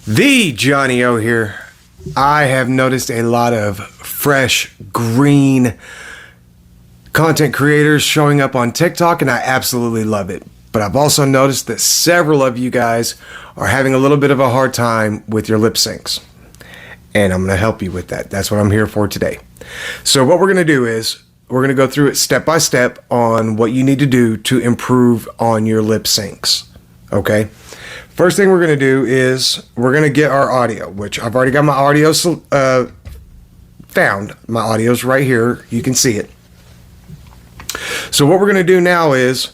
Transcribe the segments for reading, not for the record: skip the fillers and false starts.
The Johnny O here. I have noticed a lot of fresh, green content creators showing up on TikTok, and I absolutely love it. But I've also noticed that several of you guys are having a little bit of a hard time with your lip syncs. And I'm going to help you with that. That's what I'm here for today. So what we're going to do is we're going to go through it step by step on what you need to do to improve on your lip syncs. Okay? First thing we're going to do is we're going to get our audio, which I've already got my audio found. My audio's right here. You can see it. So what we're going to do now is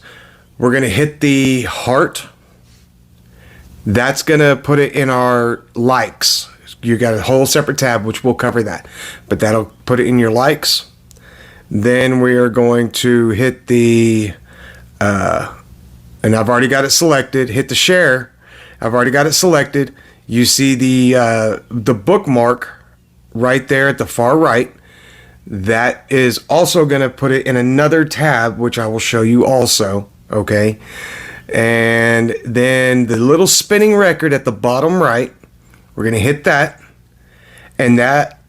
we're going to hit the heart. That's going to put it in our likes. You got a whole separate tab, which will cover that. But that'll put it in your likes. Then we are going to hit the, and I've already got it selected, hit the share. I've already got it selected. You see the bookmark right there at the far right. That is also going to put it in another tab, which I will show you also. Okay. And then the little spinning record at the bottom right, we're going to hit that. And that,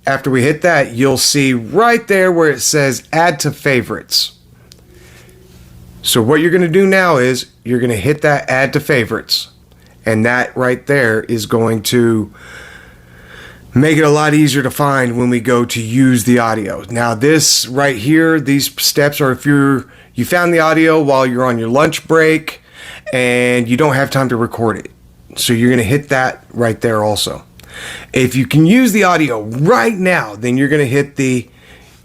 after we hit that, you'll see right there where it says add to favorites. So what you're going to do now is you're going to hit that add to favorites. And that right there is going to make it a lot easier to find when we go to use the audio. Now this right here, these steps are if you found the audio while you're on your lunch break and you don't have time to record it. So you're going to hit that right there also. If you can use the audio right now, then you're going to hit the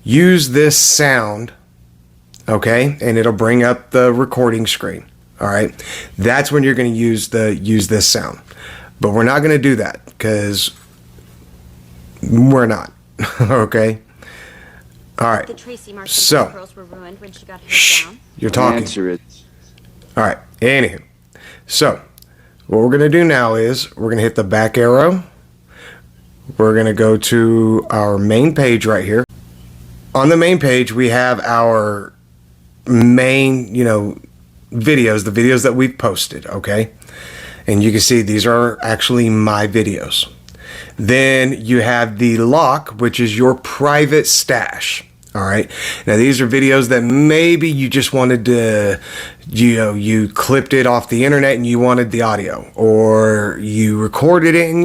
use this sound. Okay. And it'll bring up the recording screen. All right. That's when you're going to use this sound. But we're not going to do that because we're not. Okay. All right. The Tracy Martin so, girls were ruined when she got shh, down. you're talking. Answer it. All right. Anywho. So, what we're going to do now is we're going to hit the back arrow. We're going to go to our main page right here. On the main page, we have our main, videos, the videos that we've posted, okay? And you can see these are actually my videos. Then you have the lock, which is your private stash. All right. Now these are videos that maybe you just wanted to, you clipped it off the internet and you wanted the audio, or you recorded it and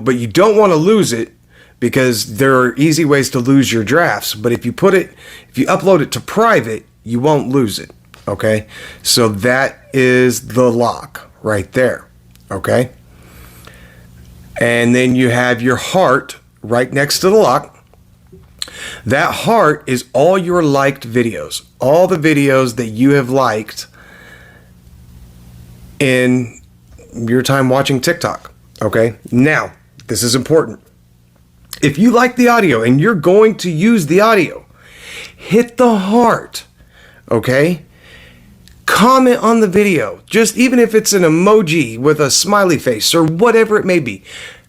but you don't want to lose it because there are easy ways to lose your drafts. But if you upload it to private, you won't lose it. Okay. So that is the lock right there. Okay. And then you have your heart right next to the lock. That heart is all your liked videos, all the videos that you have liked in your time watching TikTok. Okay. Now, this is important. If you like the audio and you're going to use the audio, hit the heart. Okay. Comment on the video, just even if it's an emoji with a smiley face or whatever it may be.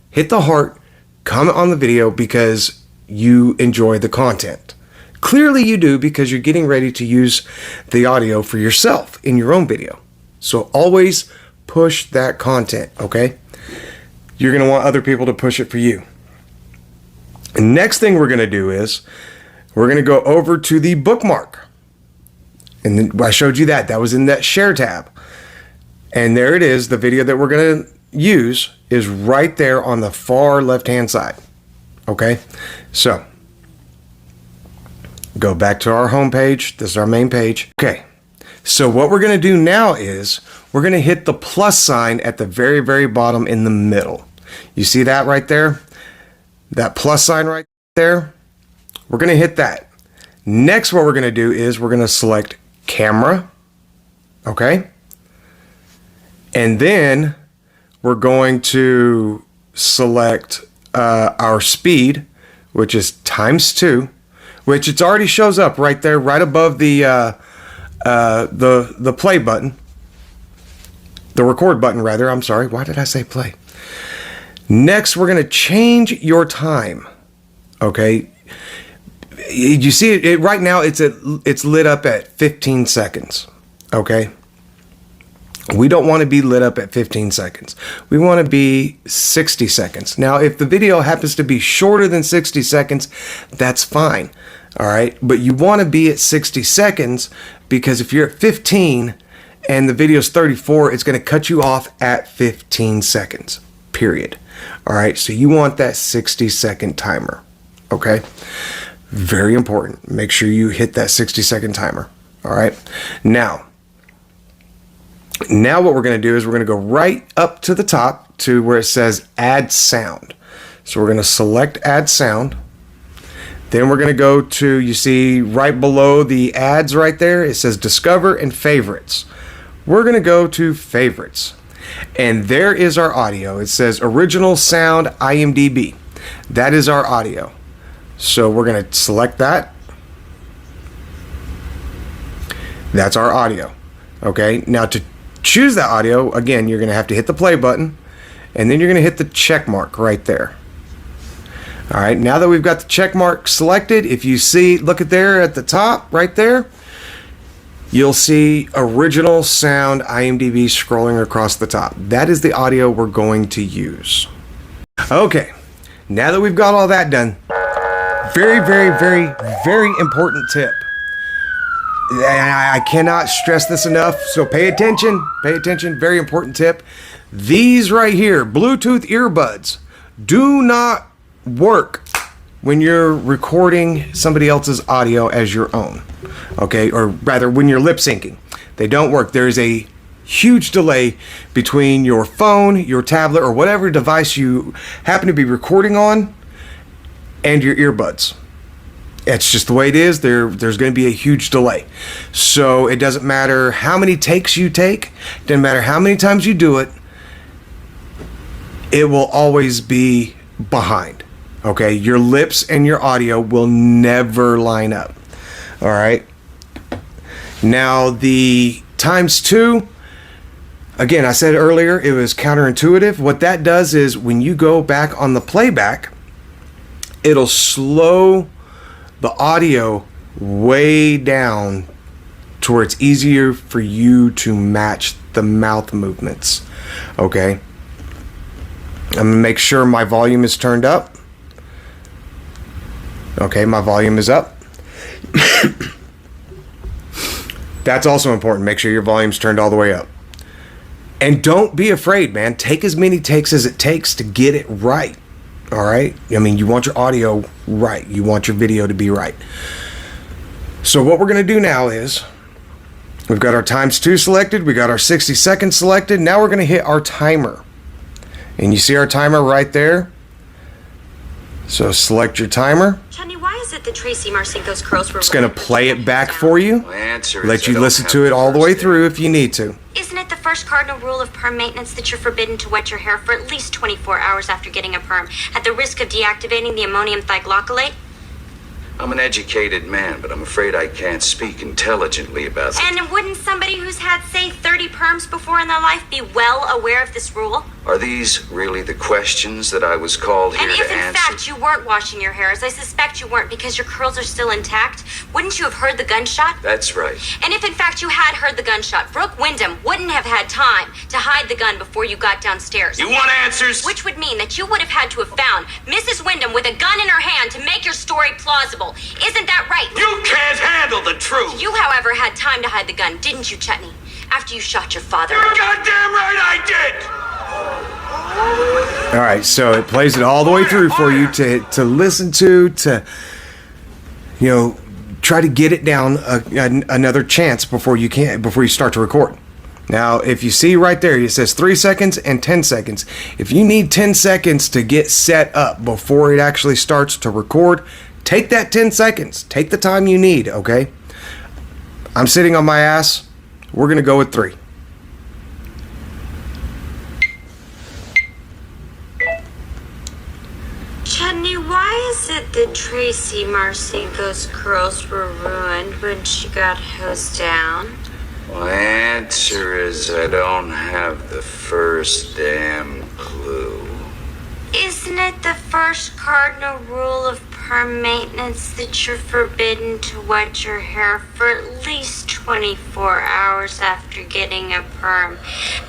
Hit the heart, comment on the video because you enjoy the content. Clearly you do because you're getting ready to use the audio for yourself in your own video. So always push that content, okay? You're going to want other people to push it for you. The next thing we're going to do is we're going to go over to the bookmark. And then I showed you that. That was in that share tab. And there it is. The video that we're going to use is right there on the far left-hand side. Okay? So, go back to our home page. This is our main page. Okay. So what we're going to do now is we're going to hit the plus sign at the very, very bottom in the middle. You see that right there? That plus sign right there? We're going to hit that. Next, what we're going to do is we're going to select camera. Okay. And then we're going to select our speed, which is ×2, which it already shows up right there, right above the play button, the record button rather. I'm sorry. Why did I say play? Next, we're going to change your time. Okay. You see it right now. It's lit up at 15 seconds. Okay. We don't want to be lit up at 15 seconds. We want to be 60 seconds. Now, if the video happens to be shorter than 60 seconds, that's fine. All right. But you want to be at 60 seconds because if you're at 15 and the video is 34, it's going to cut you off at 15 seconds, period. All right. So you want that 60-second timer. Okay. Very important. Make sure you hit that 60-second timer. All right. Now what we're going to do is we're going to go right up to the top to where it says add sound. So we're going to select add sound. Then we're going to go to, you see right below the ads right there, it says discover and favorites. We're going to go to favorites. And there is our audio. It says original sound IMDb. That is our audio. So we're going to select that. That's our audio. Okay. Now to choose that audio, again, you're going to have to hit the play button, and then you're going to hit the check mark right there. All right, now that we've got the check mark selected, if you see, look at there at the top right there, you'll see original sound IMDb scrolling across the top. That is the audio we're going to use. Okay, now that we've got all that done, very, very, very, very important tip. I cannot stress this enough, so pay attention, very important tip. These right here, Bluetooth earbuds, do not work when you're recording somebody else's audio as your own, okay? Or rather, when you're lip syncing. They don't work. There's a huge delay between your phone, your tablet, or whatever device you happen to be recording on and your earbuds. It's just the way it is. There's going to be a huge delay. So it doesn't matter how many takes you take. It doesn't matter how many times you do it. It will always be behind. Okay? Your lips and your audio will never line up. All right? Now the ×2, again, I said earlier it was counterintuitive. What that does is when you go back on the playback, it'll slow the audio way down to where it's easier for you to match the mouth movements. Okay, I'm gonna make sure my volume is turned up. Okay, my volume is up. That's also important. Make sure your volume's turned all the way up. And don't be afraid, man. Take as many takes as it takes to get it right. All right. I mean, you want your audio right. You want your video to be right. So what we're going to do now is we've got our ×2 selected. We got our 60 seconds selected. Now we're going to hit our timer. And you see our timer right there. So select your timer. Chutney, why is it that Tracy Marcinko's curls were... It's going to play it back for you. Let you listen to it all the way through if you need to. Isn't it the first cardinal rule of perm maintenance that you're forbidden to wet your hair for at least 24 hours after getting a perm, at the risk of deactivating the ammonium thioglycolate? I'm an educated man, but I'm afraid I can't speak intelligently about it. And wouldn't somebody who's had, say, 30 perms before in their life be well aware of this rule? Are these really the questions that I was called here to answer? And if in fact you weren't washing your hair, as I suspect you weren't because your curls are still intact, wouldn't you have heard the gunshot? That's right. And if in fact you had heard the gunshot, Brooke Wyndham wouldn't have had time to hide the gun before you got downstairs. You want answers? Which would mean that you would have had to have found Mrs. Wyndham with a gun in her hand to make your story plausible. Isn't that right? You can't handle the truth! You, however, had time to hide the gun, didn't you, Chutney? After you shot your father. You're goddamn right I did! All right, so it plays it all the way through for you to listen to, you know, try to get it down another chance before you start to record. Now, if you see right there, it says 3 seconds and 10 seconds. If you need 10 seconds to get set up before it actually starts to record, take that 10 seconds. Take the time you need, okay? I'm sitting on my ass. We're going to go with 3. Chutney, why is it that Tracy Marcinko's curls were ruined when she got hosed down? My answer is I don't have the first damn clue. Isn't it the first cardinal rule of perm maintenance that you're forbidden to wet your hair for at least 24 hours after getting a perm,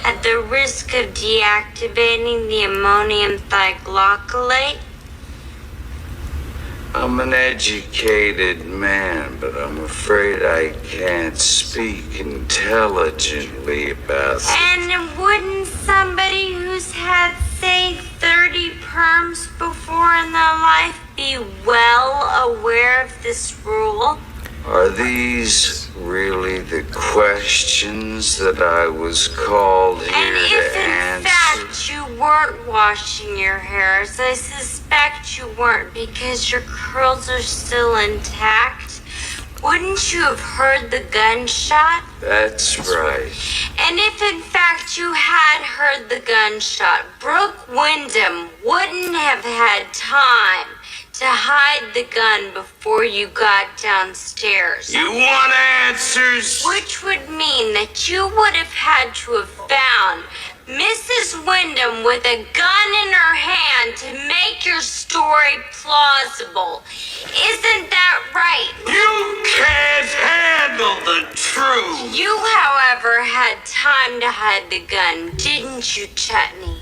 at the risk of deactivating the ammonium thioglycolate? I'm an educated man, but I'm afraid I can't speak intelligently about it. And wouldn't somebody who's had, say, 30 perms before in their life be well aware of this rule? Are these really the questions that I was called here And if to in answer? fact you weren't washing your hair, as I suspect you weren't because your curls are still intact, wouldn't you have heard the gunshot? That's right. And if in fact you had heard the gunshot, Brooke Wyndham wouldn't have had time to hide the gun before you got downstairs. You want answers? Which would mean that you would have had to have found Mrs. Wyndham with a gun in her hand to make your story plausible. Isn't that right? You can't handle the truth. You, however, had time to hide the gun, didn't you, Chutney?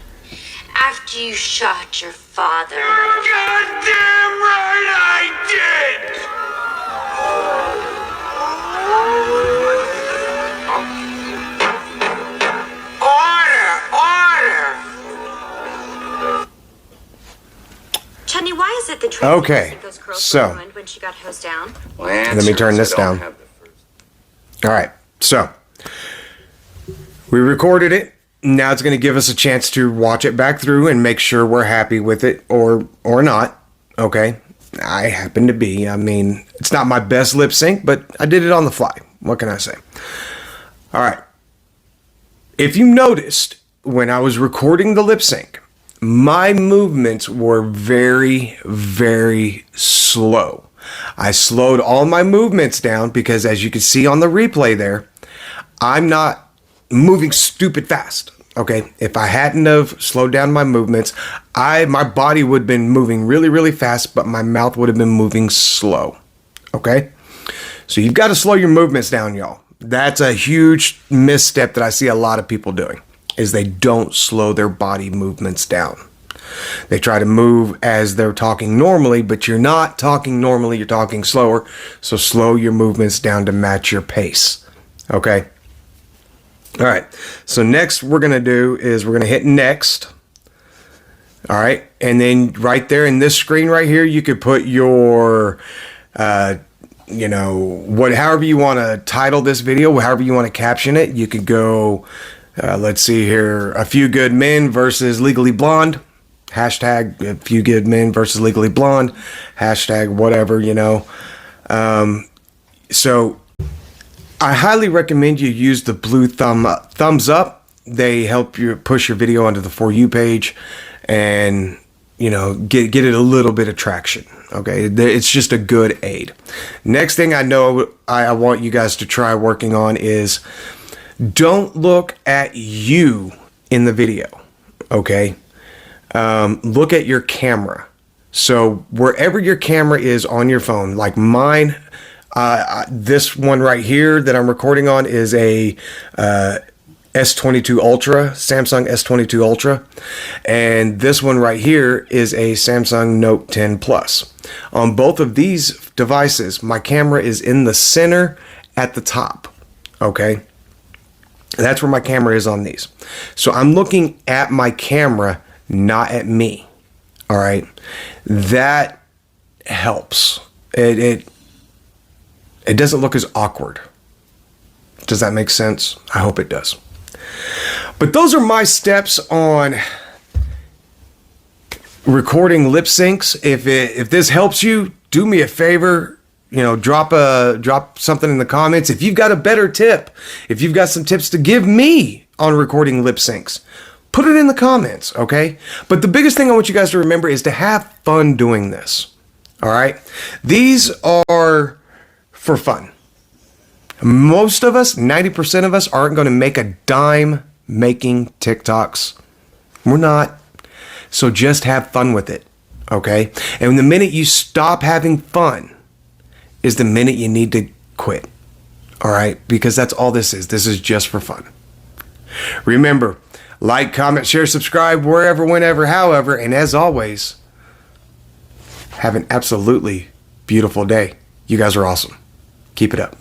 After you shot your father. You're goddamn right I did! Order! Chutney, why is it that Okay, those curls so- were ruined when she got hosed down? Let me turn this down. All right, so we recorded it. Now it's going to give us a chance to watch it back through and make sure we're happy with it or not. Okay, I happen to be. I mean, it's not my best lip sync, but I did it on the fly. What can I say? All right. If you noticed when I was recording the lip sync, my movements were very, very slow. I slowed all my movements down because, as you can see on the replay there, I'm not moving stupid fast. Okay, if I hadn't have slowed down my movements, my body would have been moving really, really fast, but my mouth would have been moving slow. Okay, so you've got to slow your movements down, y'all. That's a huge misstep that I see a lot of people doing, is they don't slow their body movements down. They try to move as they're talking normally, but you're not talking normally, you're talking slower. So slow your movements down to match your pace. Okay. All right, so next we're going to do is we're going to hit next. All right, and then right there in this screen right here, you could put your, however you want to title this video, however you want to caption it. You could go, let's see here, A Few Good Men versus Legally Blonde. Hashtag A Few Good Men versus Legally Blonde. Hashtag whatever, So I highly recommend you use the blue thumbs up. They help you push your video onto the For You page and, get it a little bit of traction. Okay, it's just a good aid. Next thing I want you guys to try working on is don't look at you in the video. Okay, look at your camera. So wherever your camera is on your phone, like mine, this one right here that I'm recording on is a S22 Ultra, Samsung S22 Ultra. And this one right here is a Samsung Note 10 Plus. On both of these devices, my camera is in the center at the top. Okay. That's where my camera is on these. So I'm looking at my camera, not at me. All right. That helps. It doesn't look as awkward. Does that make sense? I hope it does. But those are my steps on recording lip syncs. If this helps you, do me a favor, drop something in the comments. If you've got a better tip, if you've got some tips to give me on recording lip syncs, put it in the comments, okay? But the biggest thing I want you guys to remember is to have fun doing this. All right? These are for fun. Most of us, 90% of us, aren't going to make a dime making TikToks. We're not. So just have fun with it, okay? And the minute you stop having fun is the minute you need to quit, All right, because that's all this is. This is just for fun. Remember, like, comment, share, subscribe, wherever, whenever, however, and as always, have an absolutely beautiful day. You guys are awesome. Keep it up.